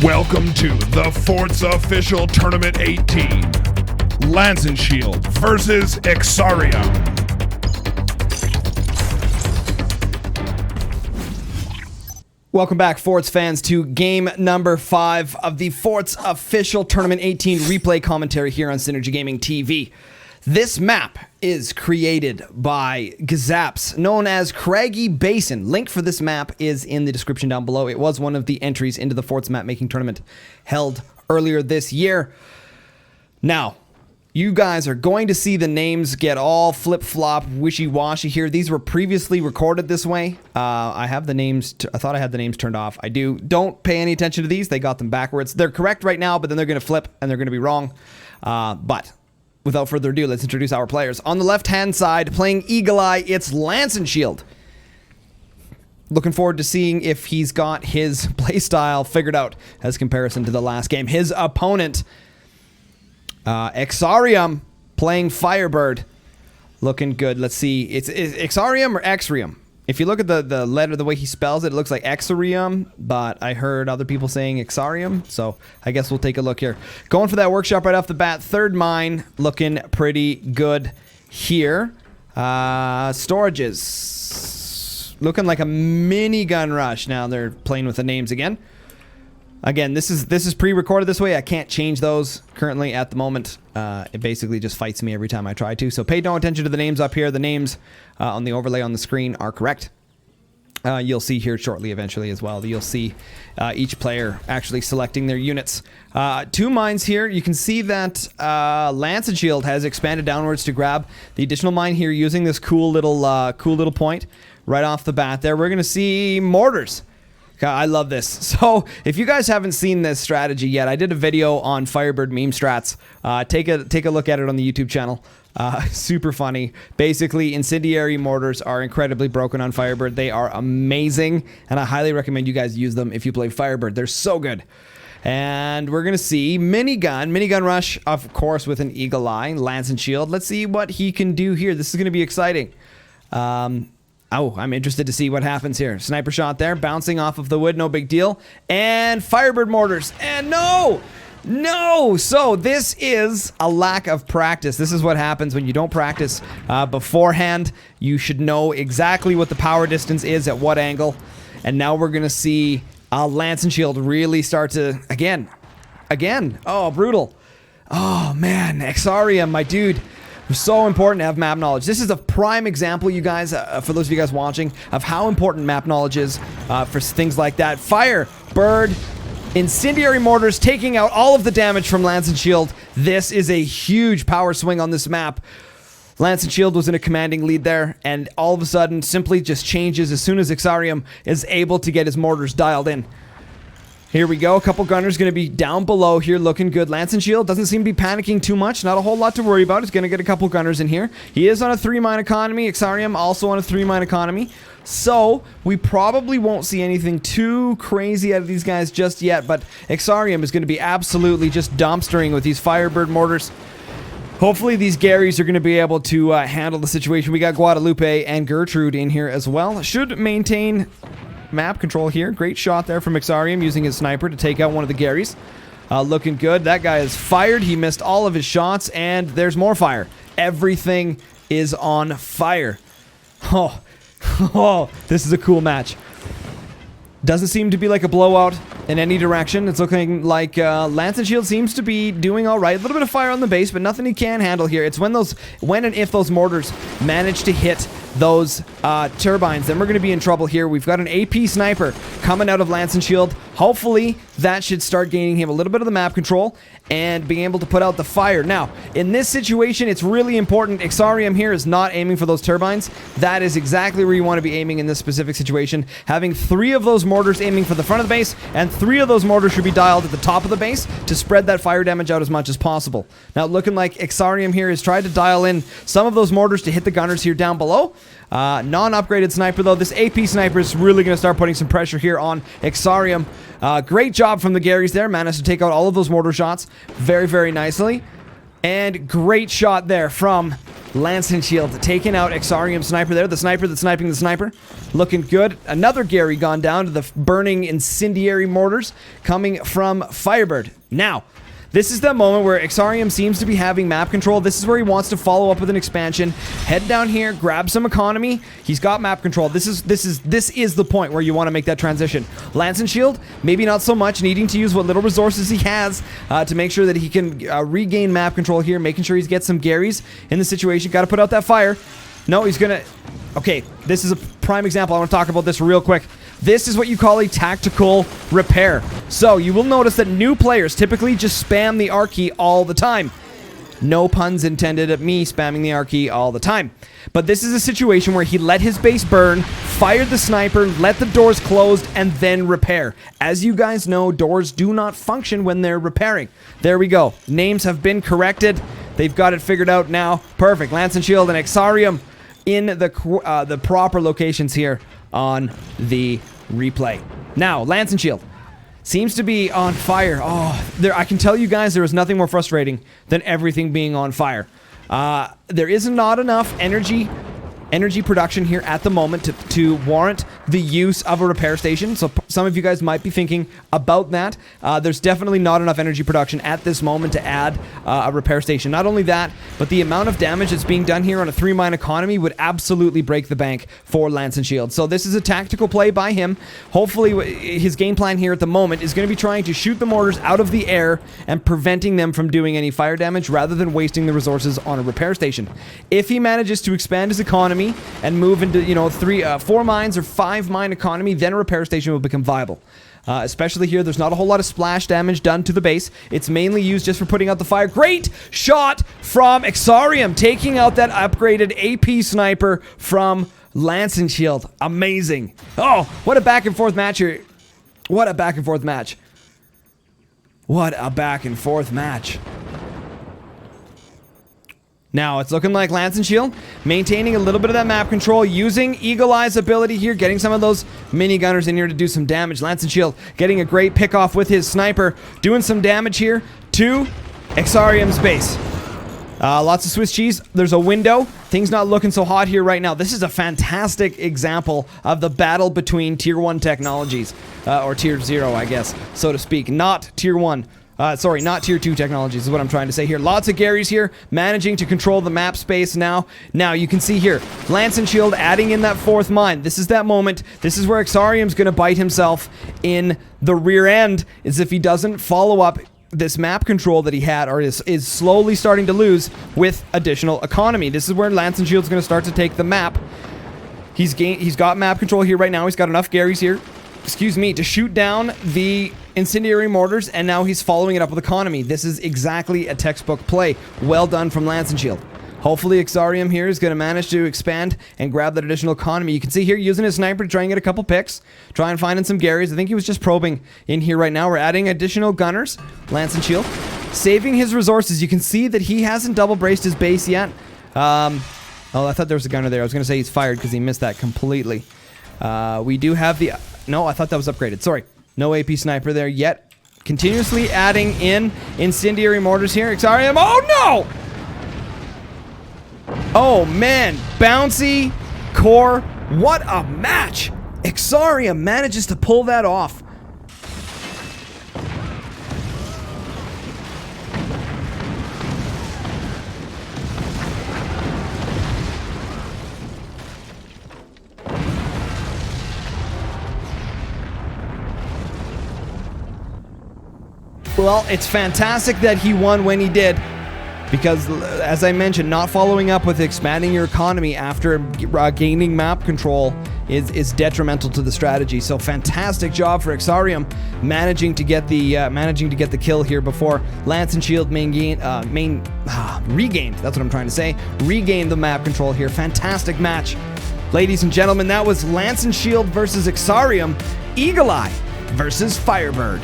Welcome to the Forts Official Tournament 18. LancenShield versus ExaRium. Welcome back, Forts fans, to game number 5 of the Forts Official Tournament 18 replay commentary here on SynergyGamingTV. This map is created by XVIII, known as Craggy Basin. Link for this map is in the description down below. It was one of the entries into the Forts map making tournament held earlier this year. Now, you guys are going to see the names get all flip-flop, wishy-washy here. These were previously recorded this way. I have the names. I thought I had the names turned off. I do. Don't pay any attention to these. They got them backwards. They're correct right now, but then they're going to flip and they're going to be wrong. But without further ado, let's introduce our players. On the left-hand side, playing Eagle Eye, it's LancenShield. Looking forward to seeing if he's got his playstyle figured out as comparison to the last game. His opponent, ExaRium, playing Firebird. Looking good. Let's see. It's ExaRium or XVIII? If you look at the letter, the way he spells it, it looks like ExaRium, but I heard other people saying ExaRium, so I guess we'll take a look here. Going for that workshop right off the bat. Third mine, looking pretty good here. Storages, looking like a minigun rush. Now they're playing with the names again. Again, this is pre-recorded this way. I can't change those currently at the moment. It basically just fights me every time I try to. So pay no attention to the names up here. The names on the overlay on the screen are correct. You'll see here shortly eventually as well. You'll see each player actually selecting their units. 2 mines here. You can see that LancenShield has expanded downwards to grab the additional mine here using this cool little point right off the bat there. We're going to see mortars. I love this. So, if you guys haven't seen this strategy yet, I did a video on Firebird meme strats. Take a look at it on the YouTube channel. Super funny. Basically, incendiary mortars are incredibly broken on Firebird. They are amazing, and I highly recommend you guys use them if you play Firebird. They're so good. And we're going to see minigun rush, of course, with an Eagle Eye, LancenShield. Let's see what he can do here. This is going to be exciting. Oh, I'm interested to see what happens here. Sniper shot there, bouncing off of the wood, no big deal. And Firebird mortars, and no! So this is a lack of practice. This is what happens when you don't practice beforehand. You should know exactly what the power distance is at what angle. And now we're going to see LancenShield really start to, again. Oh, brutal. Oh, man, ExaRium, my dude. So important to have map knowledge. This is a prime example, you guys, for those of you guys watching, of how important map knowledge is for things like that. Firebird, incendiary mortars taking out all of the damage from LancenShield. This is a huge power swing on this map. LancenShield was in a commanding lead there, and all of a sudden simply just changes as soon as ExaRium is able to get his mortars dialed in. Here we go. A couple gunners going to be down below here looking good. LancenShield doesn't seem to be panicking too much. Not a whole lot to worry about. He's going to get a couple gunners in here. He is on a 3-mine economy. ExaRium also on a 3-mine economy. So we probably won't see anything too crazy out of these guys just yet. But ExaRium is going to be absolutely just dumpstering with these Firebird mortars. Hopefully these Garys are going to be able to handle the situation. We got Guadalupe and Gertrude in here as well. Should maintain map control here. Great shot there from ExaRium using his sniper to take out one of the Garys. Looking good. That guy is fired. He missed all of his shots, and there's more fire. Everything is on fire. Oh, this is a cool match. Doesn't seem to be like a blowout in any direction. It's looking like LancenShield seems to be doing all right. A little bit of fire on the base, but nothing he can handle here. It's when and if those mortars manage to hit those turbines, then we're going to be in trouble here. We've got an AP sniper coming out of LancenShield. Hopefully, that should start gaining him a little bit of the map control and being able to put out the fire. Now, in this situation, it's really important. ExaRium here is not aiming for those turbines. That is exactly where you want to be aiming in this specific situation. Having 3 of those mortars aiming for the front of the base, and 3 of those mortars should be dialed at the top of the base to spread that fire damage out as much as possible. Now, looking like ExaRium here has tried to dial in some of those mortars to hit the gunners here down below. Non-upgraded sniper, though. This AP sniper is really going to start putting some pressure here on ExaRium. Great job from the Garys there. Managed to take out all of those mortar shots very, very nicely. And great shot there from LancenShield taking out ExaRium sniper there. The sniper that's sniping the sniper. Looking good. Another Gary gone down to the burning incendiary mortars coming from Firebird. Now, this is the moment where ExaRium seems to be having map control. This is where he wants to follow up with an expansion. Head down here, grab some economy. He's got map control. This is the point where you want to make that transition. LancenShield, maybe not so much, needing to use what little resources he has to make sure that he can regain map control here, making sure he's get some Garys in the situation. Got to put out that fire. No, he's gonna... Okay, this is a prime example. I want to talk about this real quick. This is what you call a tactical repair. So you will notice that new players typically just spam the R key all the time. No puns intended at me spamming the R key all the time. But this is a situation where he let his base burn, fired the sniper, let the doors closed, and then repair. As you guys know, doors do not function when they're repairing. There we go. Names have been corrected. They've got it figured out now. Perfect. LancenShield and ExaRium in the proper locations here on the replay. Now, LancenShield seems to be on fire. Oh, I can tell you guys there is nothing more frustrating than everything being on fire. There is not enough energy production here at the moment to warrant the use of a repair station. So some of you guys might be thinking about that. There's definitely not enough energy production at this moment to add a repair station. Not only that, but the amount of damage that's being done here on a 3-mine economy would absolutely break the bank for LancenShield. So this is a tactical play by him. Hopefully his game plan here at the moment is going to be trying to shoot the mortars out of the air and preventing them from doing any fire damage rather than wasting the resources on a repair station. If he manages to expand his economy and move into, 4 mines or 5-mine economy, then a repair station will become viable. Especially here, there's not a whole lot of splash damage done to the base. It's mainly used just for putting out the fire. Great shot from ExaRium, taking out that upgraded AP sniper from LancenShield. Amazing. Oh, what a back and forth match here. What a back and forth match. What a back and forth match. Now, it's looking like LancenShield maintaining a little bit of that map control, using Eagle Eye's ability here, getting some of those minigunners in here to do some damage. LancenShield getting a great pick off with his sniper, doing some damage here to ExaRium's base. Lots of Swiss cheese. There's a window. Things not looking so hot here right now. This is a fantastic example of the battle between Tier 1 technologies. Or Tier 0, I guess, so to speak. Not Tier 1. Sorry, not Tier 2 technologies is what I'm trying to say here. Lots of Garys here, managing to control the map space now. Now, you can see here, LancenShield adding in that 4th mine. This is that moment. This is where ExaRium's going to bite himself in the rear end, is if he doesn't follow up this map control that he had, or is slowly starting to lose with additional economy. This is where LancenShield's going to start to take the map. He's got map control here right now. He's got enough Garys here, to shoot down the incendiary mortars, and now he's following it up with economy. This is exactly a textbook play. Well done from LancenShield. Hopefully ExaRium here is going to manage to expand and grab that additional economy. You can see here using his sniper to try and get a couple picks, try and find in some Garys. I think he was just probing in here right now. We're adding additional gunners. LancenShield saving his resources. You can see that he hasn't double braced his base yet. Oh, I thought there was a gunner there. I was going to say he's fired because he missed that completely. We do have the... No, I thought that was upgraded. Sorry. No AP sniper there yet. Continuously adding in incendiary mortars here. ExaRium. Oh, no! Oh, man. Bouncy core. What a match. ExaRium manages to pull that off. Well, it's fantastic that he won when he did, because, as I mentioned, not following up with expanding your economy after gaining map control is detrimental to the strategy. So, fantastic job for ExaRium managing to get the kill here before LancenShield regained. That's what I'm trying to say. Regained the map control here. Fantastic match, ladies and gentlemen. That was LancenShield versus ExaRium. Eagle Eye versus Firebird.